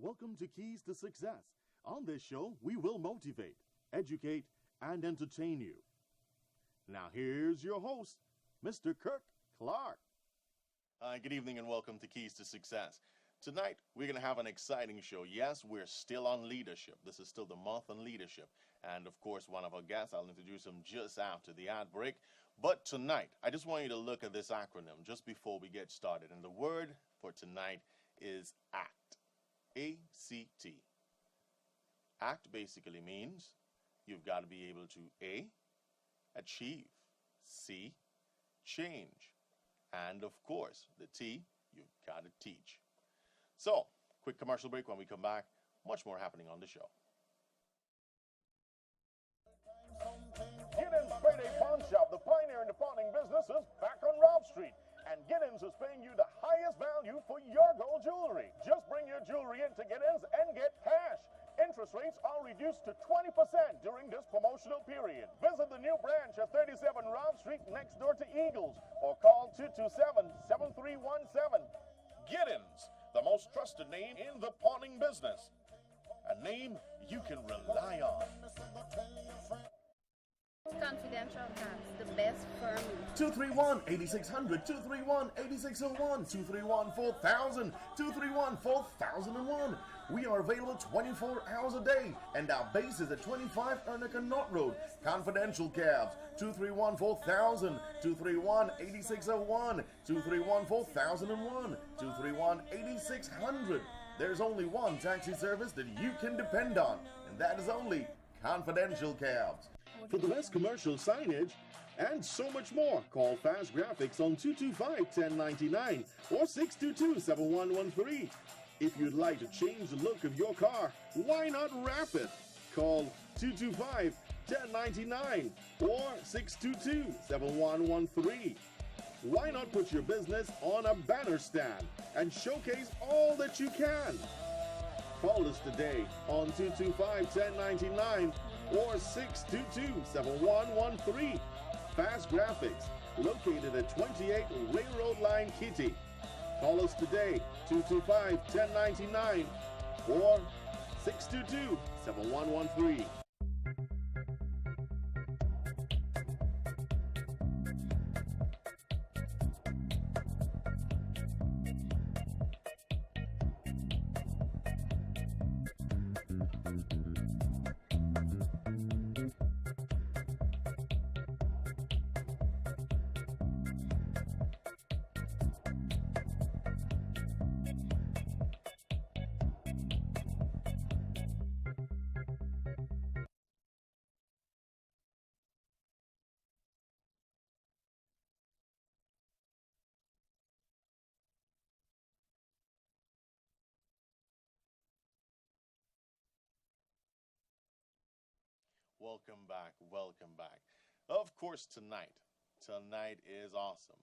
Welcome to Keys to Success. On this show, we will motivate, educate, and entertain you. Now, here's your host, Mr. Kirk Clarke. Good evening and welcome to Keys to Success. Tonight, we're going to have an exciting show. Yes, we're still on leadership. This is still the month on leadership. And of course, one of our guests, I'll introduce him just after the ad break. But tonight, I just want you to look at this acronym just before we get started. And the word for tonight is ACT. A-C-T. ACT basically means you've got to be able to A, achieve, C, change, and of course, the T, you've got to teach. So, quick commercial break. When we come back, much more happening on the show. Giddens Payday Pawn Shop, the pioneer in the pawning business, is back on Rob Street. And Giddens is paying you the highest value for your gold jewelry. Just bring your jewelry into Giddens and get cash. Interest rates are reduced to 20% during this promotional period. Visit the new branch at 37 Rob Street next door to Eagles or call 227-7317. Giddens, the most trusted name in the pawning business. A name you can rely on. Confidential Tax, the best firm. 231-8600, 231-8601, 231-4000, 231-4001. We are available 24 hours a day, and our base is at 25 Ernica Knott Road. Confidential cabs, 231-4000, 231-8601, 231-4001, 231-8600. There's only one taxi service that you can depend on, and that is only Confidential Cabs. For the best commercial signage and so much more, call Fast Graphics on 225-1099 or 622-7113. If you'd like to change the look of your car, why not wrap it? Call 225-1099 or 622-7113. Why not put your business on a banner stand and showcase all that you can? Call us today on 225-1099 or 622-7113. Fast Graphics, located at 28 Railroad Line, Kitty. Call us today, 225-1099 or 622-7113. Welcome back, welcome back. Of course, tonight is awesome.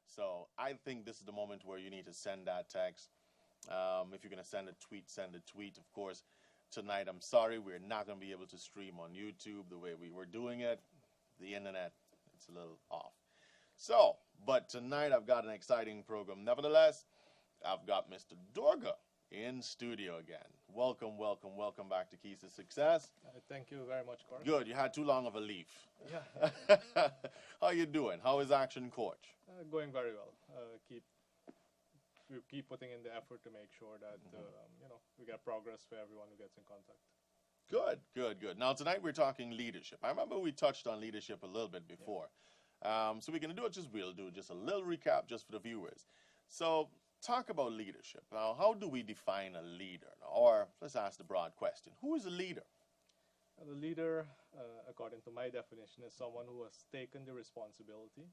So I think this is the moment where you need to send that text. If you're going to send a tweet, send a tweet. Of course, tonight, I'm sorry, we're not going to be able to stream on YouTube the way we were doing it. The internet, it's a little off. So, but tonight I've got an exciting program. Nevertheless, I've got Mr. Dorga in studio again. Welcome, welcome, welcome back to Keys to Success. Thank you very much, Corey. Good, you had too long of a leave. Yeah. How you doing? How is Action Coach? Going very well. We keep putting in the effort to make sure that we get progress for everyone who gets in contact. Good, good, good. Now tonight we're talking leadership. I remember we touched on leadership a little bit before. Yeah. So we're going to do it we'll do just a little recap just for the viewers. So talk about leadership. Now, how do we define a leader? Or let's ask the broad question. Who is a leader? The leader, according to my definition, is someone who has taken the responsibility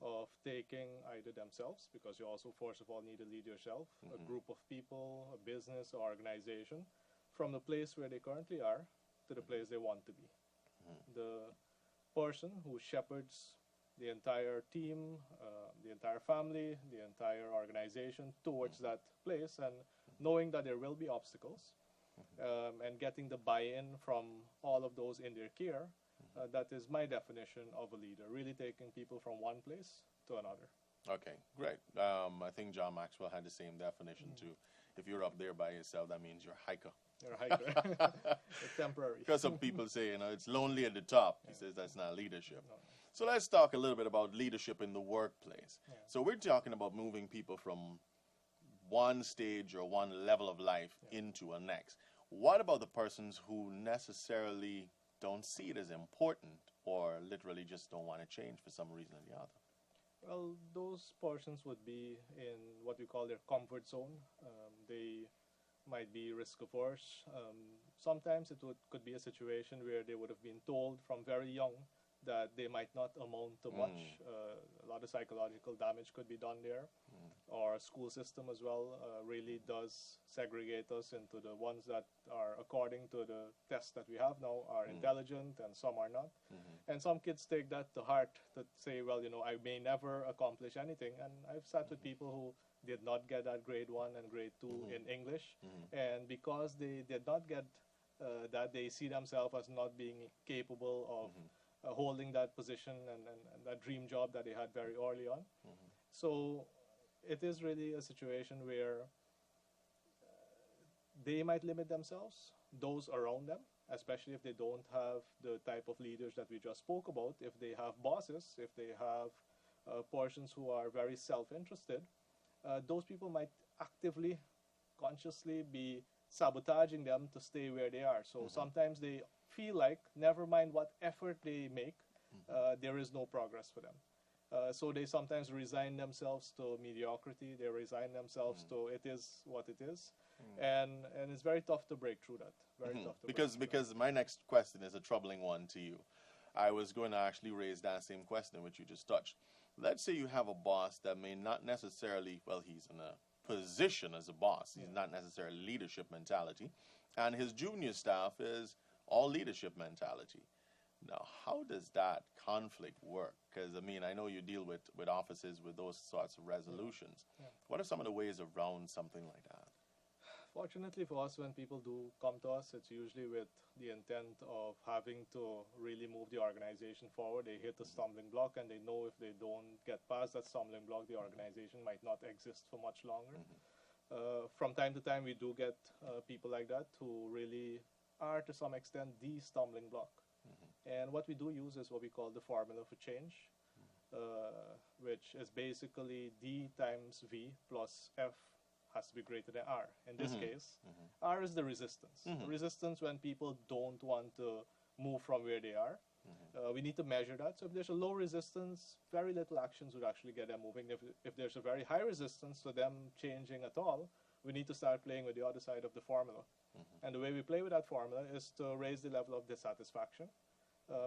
of taking either themselves, because you also, first of all, need to lead yourself, a group of people, a business, or organization, from the place where they currently are to the place they want to be. The person who shepherds the entire team, the entire family, the entire organization towards that place, and knowing that there will be obstacles, and getting the buy-in from all of those in their care, that is my definition of a leader, really taking people from one place to another. Okay, great. I think John Maxwell had the same definition too. if you're up there by yourself, that means you're a hiker. You're a hiker. It's temporary. Because some people say, it's lonely at the top. He says that's not leadership. No. So let's talk a little bit about leadership in the workplace. Yeah. So we're talking about moving people from one stage or one level of life into a next. What about the persons who necessarily don't see it as important or literally just don't want to change for some reason or the other? Well, those persons would be in what we call their comfort zone. They might be risk averse. Sometimes it could be a situation where they would have been told from very young that they might not amount to much. A lot of psychological damage could be done there. Our school system as well really does segregate us into the ones that are, according to the tests that we have now, are intelligent and some are not. And some kids take that to heart, to say, well, I may never accomplish anything. And I've sat with people who did not get that grade 1 and grade 2 in English. And because they did not get that, they see themselves as not being capable of holding that position and that dream job that they had very early on. So it is really a situation where they might limit themselves, those around them, especially if they don't have the type of leaders that we just spoke about. If they have bosses, if they have persons who are very self-interested, those people might actively, consciously be sabotaging them to stay where they are. So sometimes they feel like, never mind what effort they make, there is no progress for them. So they sometimes resign themselves to mediocrity. They resign themselves to it is what it is. And it's very tough to break through that. Very tough to because my next question is a troubling one to you. I was going to actually raise that same question which you just touched. Let's say you have a boss that may not necessarily, well, he's in a position as a boss. He's not necessarily leadership mentality. And his junior staff is all leadership mentality. Now, how does that conflict work? Because, I know you deal with offices with those sorts of resolutions. What are some of the ways around something like that? Fortunately for us, when people do come to us, it's usually with the intent of having to really move the organization forward. They hit a stumbling block, and they know if they don't get past that stumbling block, the organization might not exist for much longer. From time to time, we do get people like that who really are, to some extent, the stumbling block. And what we do use is what we call the formula for change, which is basically D times V plus F has to be greater than R. In this case, R is the resistance. Resistance when people don't want to move from where they are. We need to measure that. So if there's a low resistance, very little actions would actually get them moving. If there's a very high resistance to them changing at all, we need to start playing with the other side of the formula. And the way we play with that formula is to raise the level of dissatisfaction.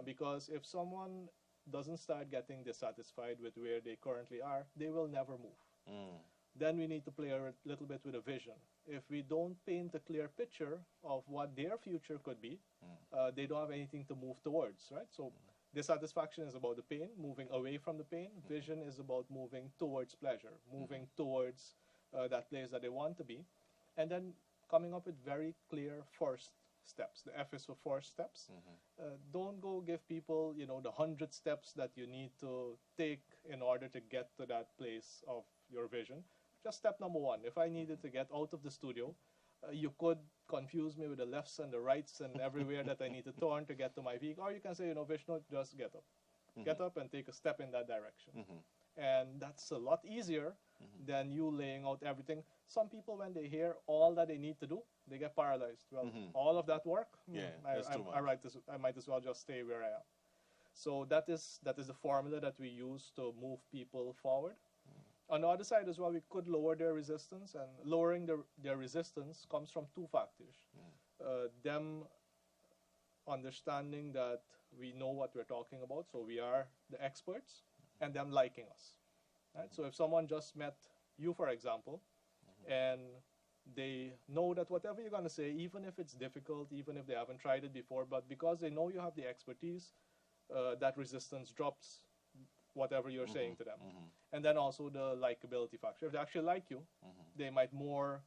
Because if someone doesn't start getting dissatisfied with where they currently are, they will never move. Then we need to play a little bit with a vision. If we don't paint a clear picture of what their future could be, they don't have anything to move towards, right? So dissatisfaction is about the pain, moving away from the pain. Vision is about moving towards pleasure, moving towards that place that they want to be. And then coming up with very clear first steps. The F is for first steps. Don't go give people, the 100 steps that you need to take in order to get to that place of your vision. Just step number 1. If I needed to get out of the studio, you could confuse me with the lefts and the rights and everywhere that I need to turn to get to my vehicle. Or you can say, Vishnu, just get up. Get up and take a step in that direction. And that's a lot easier than you laying out everything. Some people, when they hear all that they need to do, they get paralyzed. Well, all of that work? I might as well just stay where I am. So that is the formula that we use to move people forward. On the other side as well, we could lower their resistance, and lowering their resistance comes from 2 factors. Them understanding that we know what we're talking about, so we are the experts, and them liking us. Right? So if someone just met you, for example, and they know that whatever you're going to say, even if it's difficult, even if they haven't tried it before, but because they know you have the expertise, that resistance drops whatever you're saying to them. And then also the likability factor. If they actually like you, they might more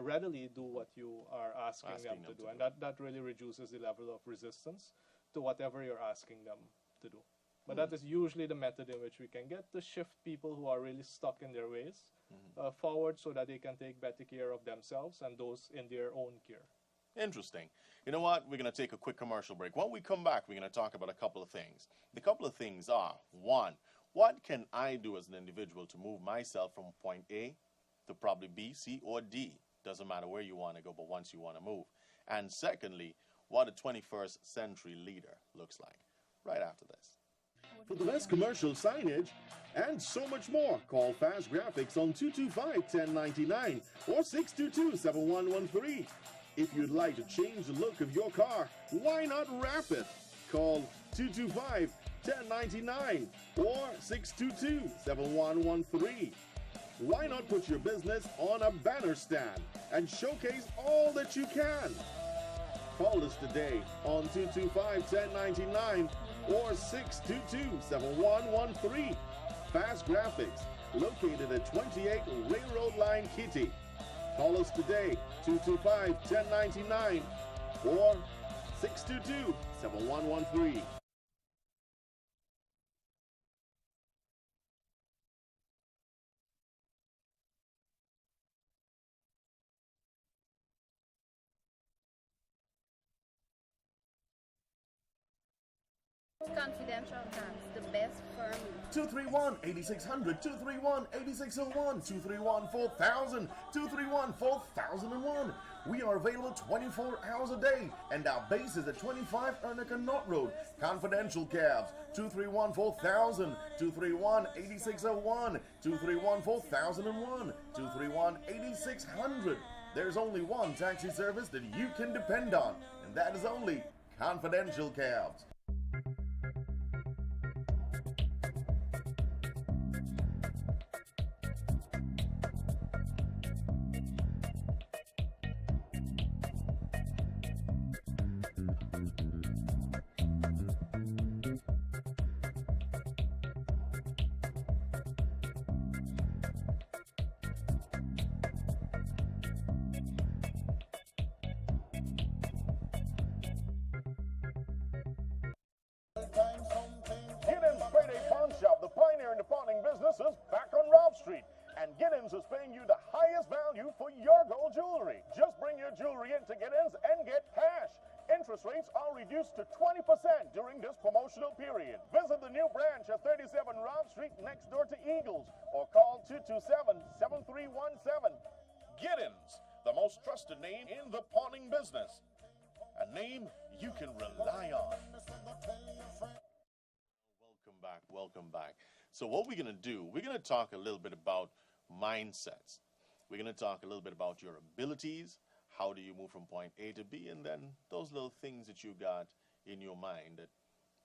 readily do what you are asking them to do. And that really reduces the level of resistance to whatever you're asking them to do. But that is usually the method in which we can get to shift people who are really stuck in their ways forward so that they can take better care of themselves and those in their own care. Interesting. You know what? We're going to take a quick commercial break. When we come back, we're going to talk about a couple of things. The couple of things are, one, what can I do as an individual to move myself from point A to probably B, C, or D? Doesn't matter where you want to go, but once you want to move. And secondly, what a 21st century leader looks like. Right after this. For the best commercial signage and so much more, call Fast Graphics on 225-1099 or 622-7113. If you'd like to change the look of your car, why not wrap it? Call 225-1099 or 622-7113. Why not put your business on a banner stand and showcase all that you can? Call us today on 225-1099 or 622-7113. Fast Graphics, located at 28 Railroad Line, Kitty. Call us today, 225-1099 or 622-7113. Confidential Cars, the best firm. 231-8600, 231-8601, 231-4000, 231-4001. We are available 24 hours a day, and our base is at 25 Ernica Knott Road. Confidential cabs, 231-4000, 231-8601, 231-4001, 231-8600. There's only one taxi service that you can depend on, and that is only Confidential Cabs. Giddens Payday Pawn Shop, the pioneer in the pawning business, is back on Rob Street. And Giddens is paying you the highest value for your gold jewelry. Just bring your jewelry into Giddens and get cash. Interest rates are reduced to 20% during this promotional period. Visit the new branch at 37 Rob Street next door to Eagles or call 227-7317. Giddens, the most trusted name in the pawning business. A name you can rely on. Welcome back. So what we're going to do, we're going to talk a little bit about mindsets. We're going to talk a little bit about your abilities. How do you move from point A to B? And then those little things that you got in your mind that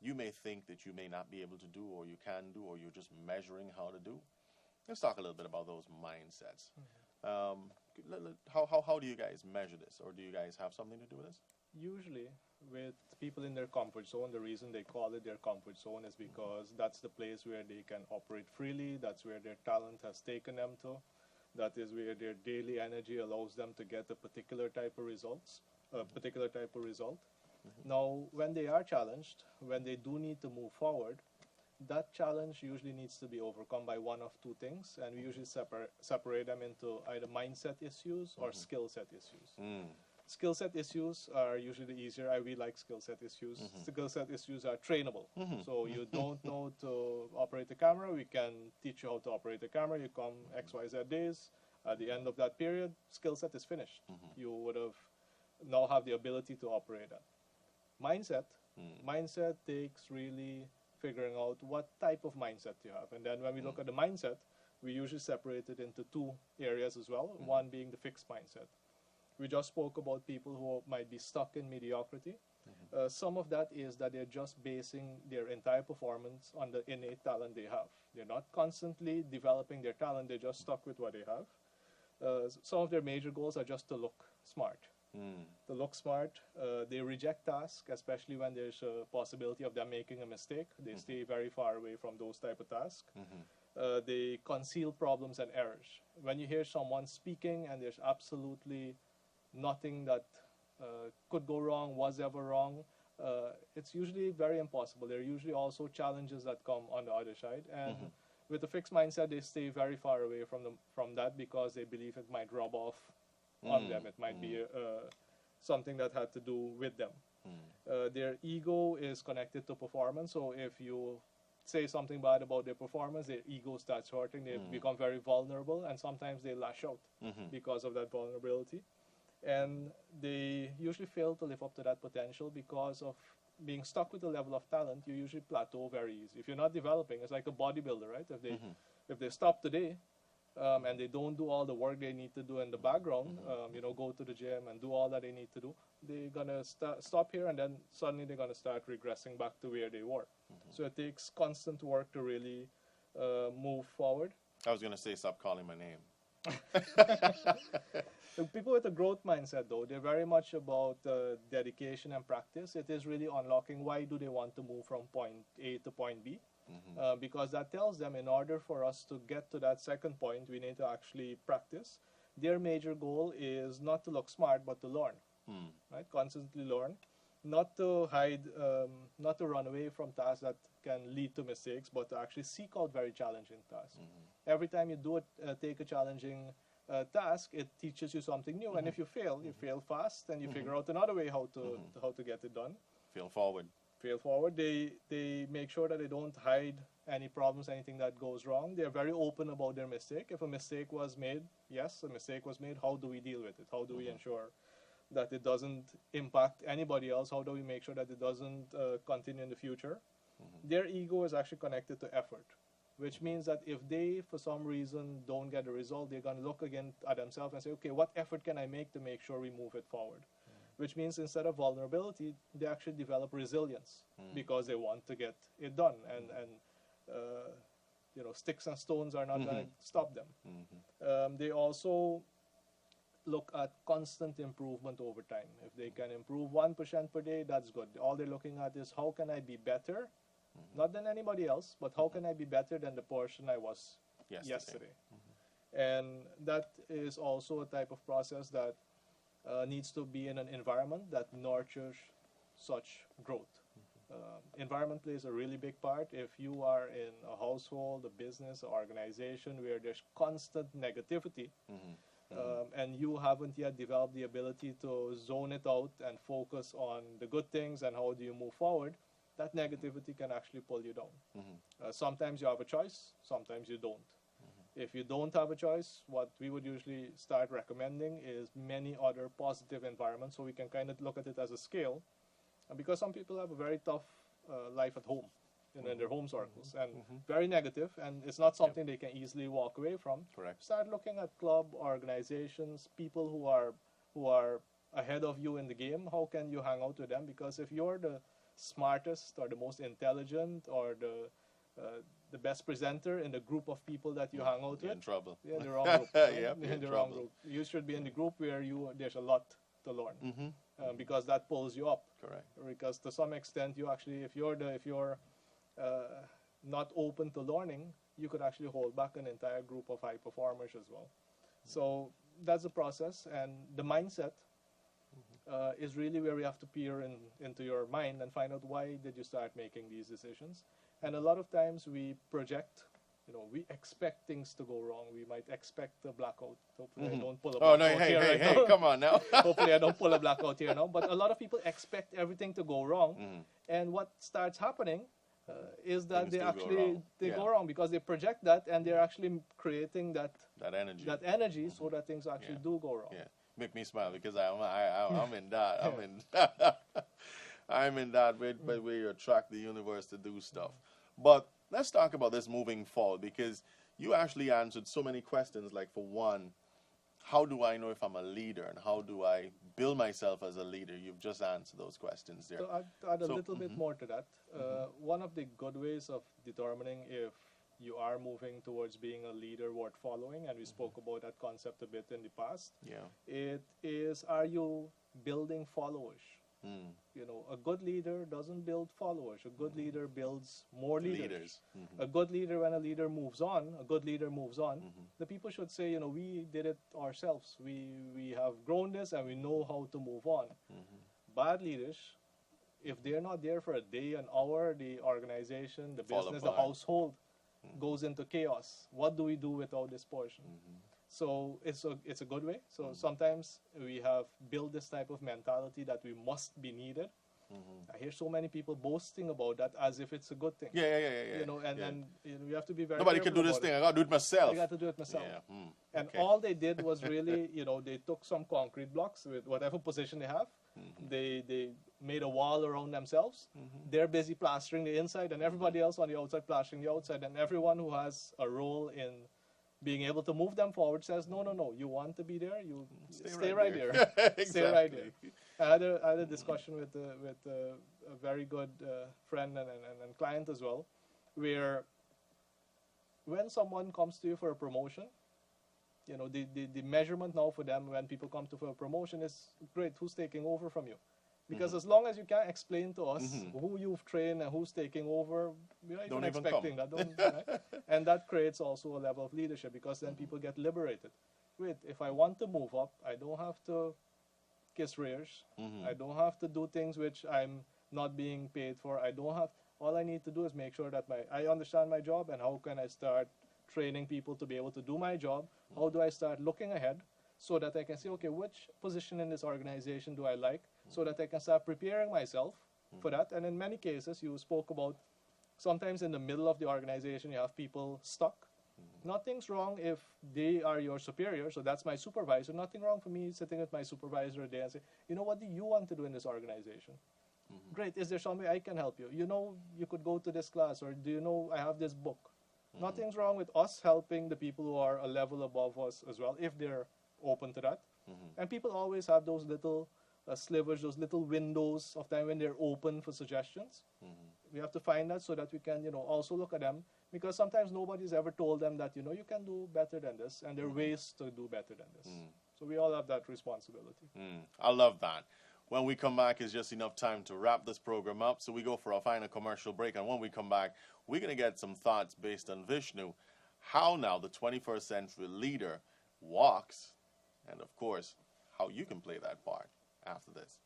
you may think that you may not be able to do, or you can do, or you're just measuring how to do. Let's talk a little bit about those mindsets. How do you guys measure this? Or do you guys have something to do with this? Usually, with people in their comfort zone, the reason they call it their comfort zone is because that's the place where they can operate freely, that's where their talent has taken them to, that is where their daily energy allows them to get a particular type of result. Now, when they are challenged, when they do need to move forward, that challenge usually needs to be overcome by one of two things, and we usually separate them into either mindset issues or skill set issues. Skill set issues are usually easier. We like skill set issues. Skill set issues are trainable. So you don't know to operate the camera, we can teach you how to operate the camera. You come XYZ days. At the end of that period, skill set is finished. You would have now have the ability to operate that. Mindset. Mindset takes really figuring out what type of mindset you have. And then when we look at the mindset, we usually separate it into two areas as well. One being the fixed mindset. We just spoke about people who might be stuck in mediocrity. Some of that is that they're just basing their entire performance on the innate talent they have. They're not constantly developing their talent, they're just stuck with what they have. Some of their major goals are just to look smart. To look smart, they reject tasks, especially when there's a possibility of them making a mistake. They stay very far away from those type of tasks. They conceal problems and errors. When you hear someone speaking and there's absolutely nothing that could go wrong, was ever wrong, it's usually very impossible. There are usually also challenges that come on the other side, and with a fixed mindset, they stay very far away from that because they believe it might rub off on them. It might be something that had to do with them. Their ego is connected to performance, so if you say something bad about their performance, their ego starts hurting. They become very vulnerable, and sometimes they lash out because of that vulnerability. And they usually fail to live up to that potential because of being stuck with a level of talent. You usually plateau very easy. If you're not developing, it's like a bodybuilder, right? If they stop today and they don't do all the work they need to do in the background, go to the gym and do all that they need to do, they're gonna stop here, and then suddenly they're gonna start regressing back to where they were. So it takes constant work to really move forward. I was gonna say, stop calling my name. The people with a growth mindset, though, they're very much about dedication and practice. It is really unlocking why do they want to move from point A to point B, because that tells them in order for us to get to that second point, we need to actually practice. Their major goal is not to look smart, but to learn, right? Constantly learn, not to hide, not to run away from tasks that can lead to mistakes, but to actually seek out very challenging tasks. Every time you do it, take a challenging task, it teaches you something new, and if you fail fast, and you figure out another way how to get it done. Fail forward. They make sure that they don't hide any problems, anything that goes wrong. They're very open about their mistake. If a mistake was made, yes, a mistake was made. How do we deal with it? How do we ensure that it doesn't impact anybody else? How do we make sure that it doesn't continue in the future? Their ego is actually connected to effort, which means that if they, for some reason, don't get a result, they're going to look again at themselves and say, okay, what effort can I make to make sure we move it forward? Which means instead of vulnerability, they actually develop resilience because they want to get it done. And sticks and stones are not going to stop them. They also look at constant improvement over time. If they can improve 1% per day, that's good. All they're looking at is how can I be better? Not than anybody else, but how can I be better than the person I was yesterday? And that is also a type of process that needs to be in an environment that nurtures such growth. Environment plays a really big part. If you are in a household, a business, an organization where there's constant negativity, and you haven't yet developed the ability to zone it out and focus on the good things and how do you move forward, that negativity can actually pull you down. Sometimes you have a choice, sometimes you don't. If you don't have a choice, what we would usually start recommending is many other positive environments, so we can kind of look at it as a scale. And because some people have a very tough life at home, in their home circles, and very negative, and it's not something they can easily walk away from. Correct. Start looking at club organizations, people who are ahead of you in the game. How can you hang out with them? Because if you're the smartest or the most intelligent or the best presenter in the group of people that you hang out with, in trouble. you're in the wrong group. Right? Yep, you're in the wrong group. You should be in the group where there's a lot to learn, because that pulls you up. Correct. Because to some extent, you actually, if you're not open to learning, you could actually hold back an entire group of high performers as well. So that's the process, and the mindset is really where we have to peer into your mind and find out why did you start making these decisions. And a lot of times we project, we expect things to go wrong. We might expect a blackout. Hopefully I don't pull a blackout hey, come on now. Hopefully I don't pull a blackout here now. But a lot of people expect everything to go wrong. And what starts happening is that they go wrong because they project that, and they're actually creating that energy so that things actually do go wrong. Yeah. Make me smile because I'm in I'm in that where you attract the universe to do stuff. But let's talk about this moving forward, because you actually answered so many questions. Like, for one, how do I know if I'm a leader, and how do I build myself as a leader? You've just answered those questions there. So I'd add a little bit more to that. One of the good ways of determining if you are moving towards being a leader worth following, and we spoke about that concept a bit in the past. It is, are you building followers? A good leader doesn't build followers. A good leader builds more leaders. A good leader, when a leader moves on, the people should say, we did it ourselves. We have grown this and we know how to move on. Bad leaders if they're not there for a day, an hour, the organization, the Fall business, the apart. household goes into chaos. What do we do without this portion? So it's a good way. So sometimes we have built this type of mentality that we must be needed. I hear so many people boasting about that as if it's a good thing. Yeah. You know, and you know, you have to be very Nobody can careful do this about thing. it. I got to do it myself. I got to do it myself. Yeah. And Okay. all they did was really, you know, they took some concrete blocks with whatever position they have. They made a wall around themselves. They're busy plastering the inside, and everybody else on the outside plastering the outside. And everyone who has a role in being able to move them forward says, no, you want to be there, you stay right there. Stay right there. Exactly. I had a discussion with a very good friend and client as well, where when someone comes to you for a promotion, you know, the measurement now for them when people come to for a promotion is, great, who's taking over from you? Because as long as you can't explain to us who you've trained and who's taking over, we're not Don't even even expecting come. that. Right? And that creates also a level of leadership, because then people get liberated. Wait, if I want to move up, I don't have to kiss rears. I don't have to do things which I'm not being paid for. I don't have. All I need to do is make sure that I understand my job, and how can I start training people to be able to do my job? How do I start looking ahead so that I can say, okay, which position in this organization do I like, so that I can start preparing myself for that. And in many cases, you spoke about sometimes in the middle of the organization, you have people stuck. Nothing's wrong if they are your superior, so that's my supervisor. Nothing wrong for me sitting with my supervisor a day and say, you know, what do you want to do in this organization? Great, is there something I can help you? You know, you could go to this class, or do you know I have this book? Nothing's wrong with us helping the people who are a level above us as well, if they're open to that. And people always have those little slivers, those little windows of time when they're open for suggestions. We have to find that so that we can, you know, also look at them, because sometimes nobody's ever told them that, you know, you can do better than this, and there are ways to do better than this. So we all have that responsibility. I love that. When we come back, it's just enough time to wrap this program up. So we go for a final commercial break. And when we come back, we're going to get some thoughts based on Vishnu, how now the 21st century leader walks, and of course, how you can play that part after this.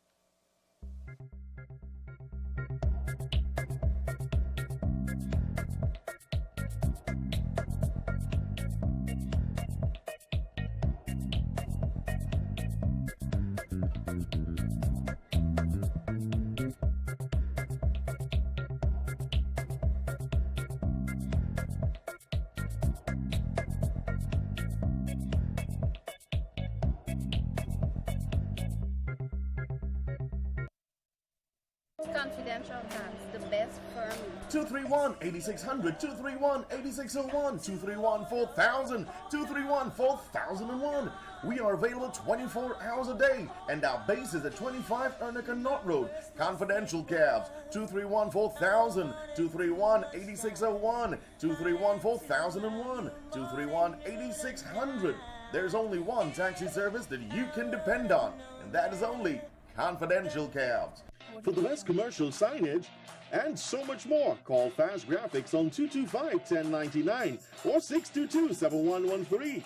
Confidential Tax, the best firm. 231-8600, 231-8601, 231-4000, 231-4001. We are available 24 hours a day, and our base is at 25 Ernica Knott Road. Confidential cabs, 231-4000, 231-8601, 231-4001, 231-8600. There's only one taxi service that you can depend on, and that is only Confidential Cabs. For the best commercial signage and so much more, call Fast Graphics on 225-1099 or 622-7113.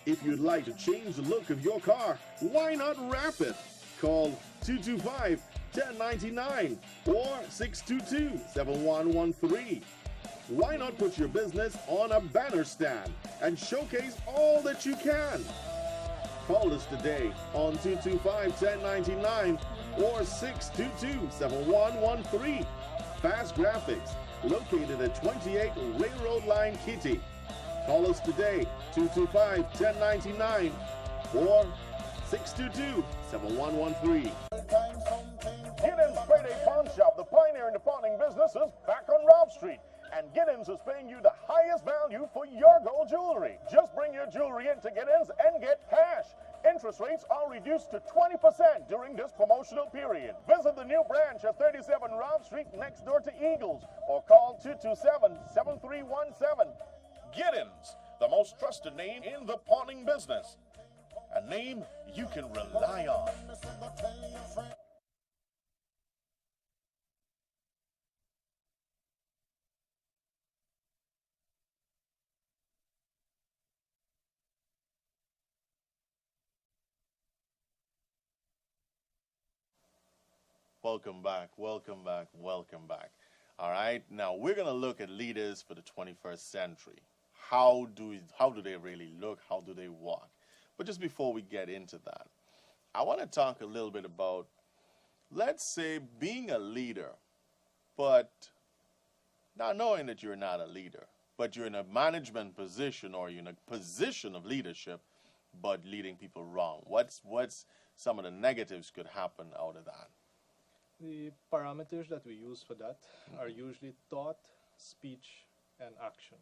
If you'd like to change the look of your car, why not wrap it? Call 225-1099 or 622-7113. Why not put your business on a banner stand and showcase all that you can? Call us today on 225-1099 or 622-7113. Fast Graphics, located at 28 Railroad Line, Kitty. Call us today, 225-1099 or 622-7113. Giddens Payday Pawn Shop, the pioneer in the pawning business, is back on Rob Street. And Giddens is paying you the highest value for your gold jewelry. Just bring your jewelry into Giddens and get cash. Interest rates are reduced to 20% during this promotional period. Visit the new branch at 37 Rob Street next door to Eagles or call 227-7317. Giddens, the most trusted name in the pawning business. A name you can rely on. Welcome back, welcome back, welcome back. All right, now we're going to look at leaders for the 21st century. How do they really look? How do they walk? But just before we get into that, I want to talk a little bit about, let's say, being a leader, but not knowing that you're not a leader, but you're in a management position or you're in a position of leadership, but leading people wrong. What's some of the negatives could happen out of that? The parameters that we use for that are usually thought, speech, and action.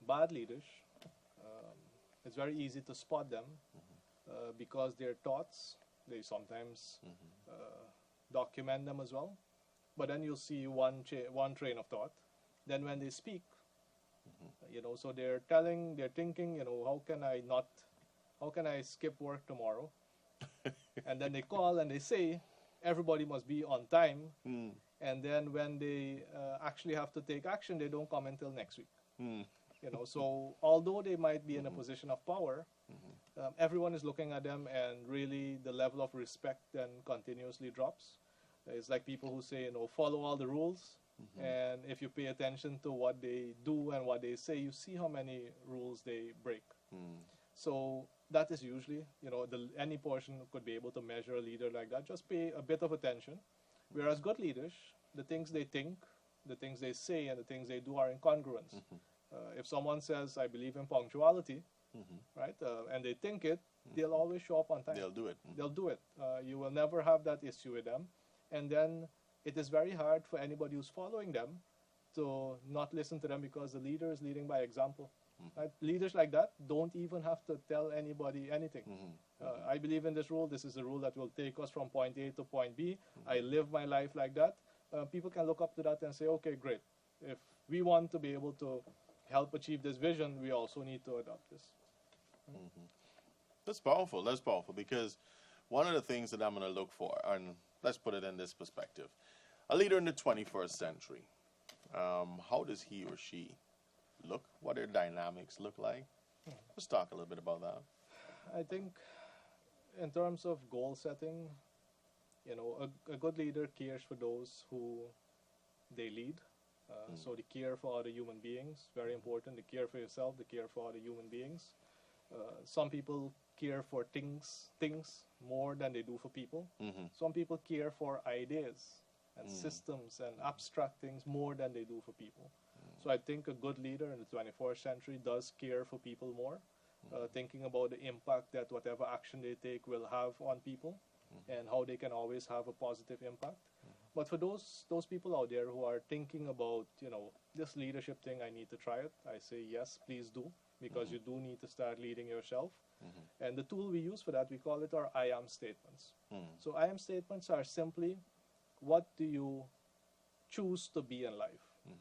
Bad leaders, it's very easy to spot them because their thoughts, they sometimes document them as well. But then you'll see one train of thought. Then when they speak, so they're thinking, how can I skip work tomorrow? And then they call and they say, everybody must be on time. And then when they actually have to take action, they don't come until next week. So although they might be in a position of power, everyone is looking at them, and really the level of respect then continuously drops. It's like people who say, follow all the rules. And if you pay attention to what they do and what they say, you see how many rules they break. So that is usually, any person could be able to measure a leader like that. Just pay a bit of attention. Whereas good leaders, the things they think, the things they say, and the things they do are in congruence. If someone says, I believe in punctuality, right, and they think it, they'll always show up on time. They'll do it. They'll do it. You will never have that issue with them. And then it is very hard for anybody who's following them to not listen to them, because the leader is leading by example. Right? Leaders like that don't even have to tell anybody anything. I believe in this rule. This is a rule that will take us from point A to point B. I live my life like that. People can look up to that and say, okay, great. If we want to be able to help achieve this vision, we also need to adopt this. That's powerful. That's powerful, because one of the things that I'm going to look for, and let's put it in this perspective, a leader in the 21st century, how does he or she look? What their dynamics look like? Let's talk a little bit about that. I think in terms of goal setting, a good leader cares for those who they lead. So they care for other human beings, very important. They care for yourself, they care for other human beings. Some people care for things more than they do for people. Some people care for ideas and systems and abstract things more than they do for people. So I think a good leader in the 21st century does care for people more, thinking about the impact that whatever action they take will have on people, and how they can always have a positive impact. But for those people out there who are thinking about, this leadership thing, I need to try it, I say, yes, please do, because you do need to start leading yourself. And the tool we use for that, we call it our I am statements. So I am statements are simply, what do you choose to be in life?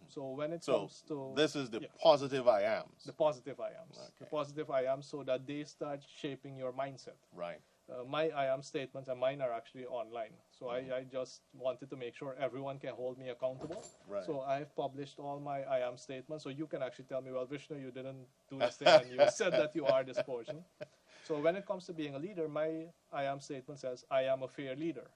So when it comes to... this is the positive I ams. The positive I ams. Okay. The positive I am, so that they start shaping your mindset. Right. My I am statements, and mine are actually online. So I just wanted to make sure everyone can hold me accountable. Right. So I've published all my I am statements. So you can actually tell me, well, Vishnu, you didn't do this thing, and you said that you are this person. So when it comes to being a leader, my I am statement says, I am a fair leader.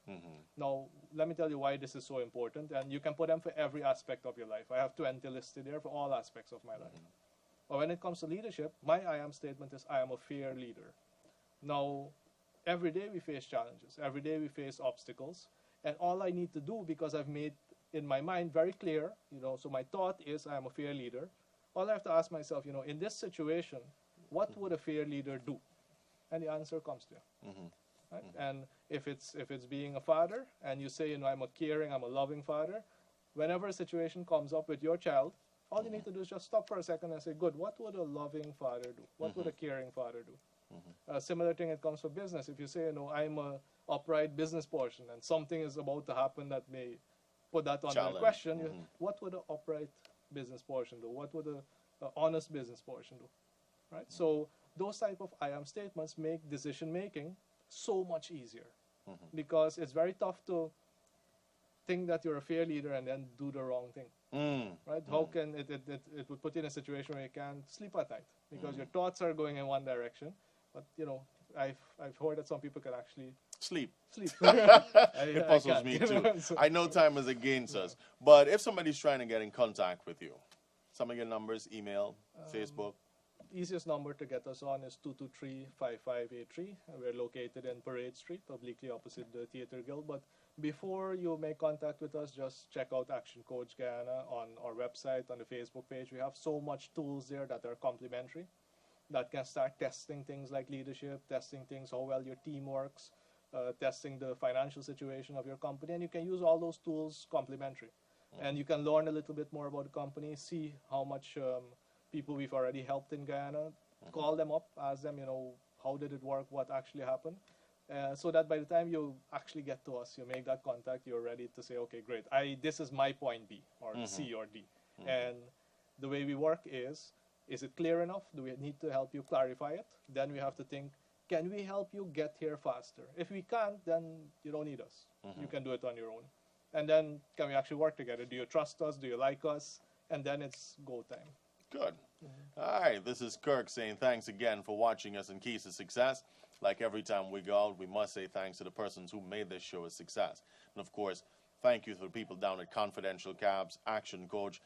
Now, let me tell you why this is so important. And you can put them for every aspect of your life. I have 20 listed there for all aspects of my life. But when it comes to leadership, my I am statement is, I am a fair leader. Now, every day we face challenges. Every day we face obstacles. And all I need to do, because I've made in my mind very clear, so my thought is, I am a fair leader. All I have to ask myself, in this situation, what would a fair leader do? And the answer comes to you. Right? And if it's being a father, and you say, I'm a caring, I'm a loving father, whenever a situation comes up with your child, all you need to do is just stop for a second and say, good, what would a loving father do? What would a caring father do? Similar thing, it comes for business. If you say, I'm a upright business person, and something is about to happen that may put that under question, what would an upright business person do? What would a honest business person do? Right? So those type of I am statements make decision making so much easier, because it's very tough to think that you're a fair leader and then do the wrong thing. Right? How can it would put you in a situation where you can't sleep at night because your thoughts are going in one direction, but I've heard that some people can actually Sleep. sleep. It puzzles can't, me you too. know, so- I know time is against us, but if somebody's trying to get in contact with you, some of your numbers, email, Facebook. Easiest number to get us on is 223-5583. We're located in Parade Street, obliquely opposite the Theatre Guild. But before you make contact with us, just check out Action Coach Guyana on our website, on the Facebook page. We have so much tools there that are complementary, that can start testing things like leadership, testing things, how well your team works, testing the financial situation of your company. And you can use all those tools complementary. And you can learn a little bit more about the company, see how much people we've already helped in Guyana, call them up, ask them, how did it work, what actually happened, so that by the time you actually get to us, you make that contact, you're ready to say, okay, great, this is my point B, or C or D. And the way we work is it clear enough? Do we need to help you clarify it? Then we have to think, can we help you get here faster? If we can't, then you don't need us. You can do it on your own. And then can we actually work together? Do you trust us? Do you like us? And then it's go time. Good. All right, this is Kirk saying thanks again for watching us in Keys to Success. Like every time we go out, we must say thanks to the persons who made this show a success. And of course, thank you to the people down at Confidential Cabs, Action Coach,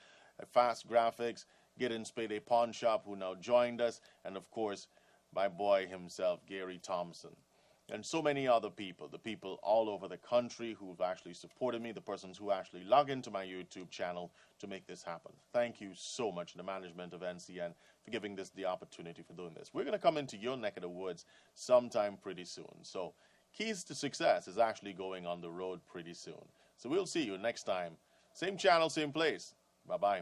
Fast Graphics, Giddens Payday Pawn Shop, who now joined us, and of course, my boy himself, Gary Thompson. And so many other people, the people all over the country who've actually supported me, the persons who actually log into my YouTube channel to make this happen. Thank you so much, the management of NCN, for giving this the opportunity for doing this. We're going to come into your neck of the woods sometime pretty soon. So Keys to Success is actually going on the road pretty soon. So we'll see you next time. Same channel, same place. Bye-bye.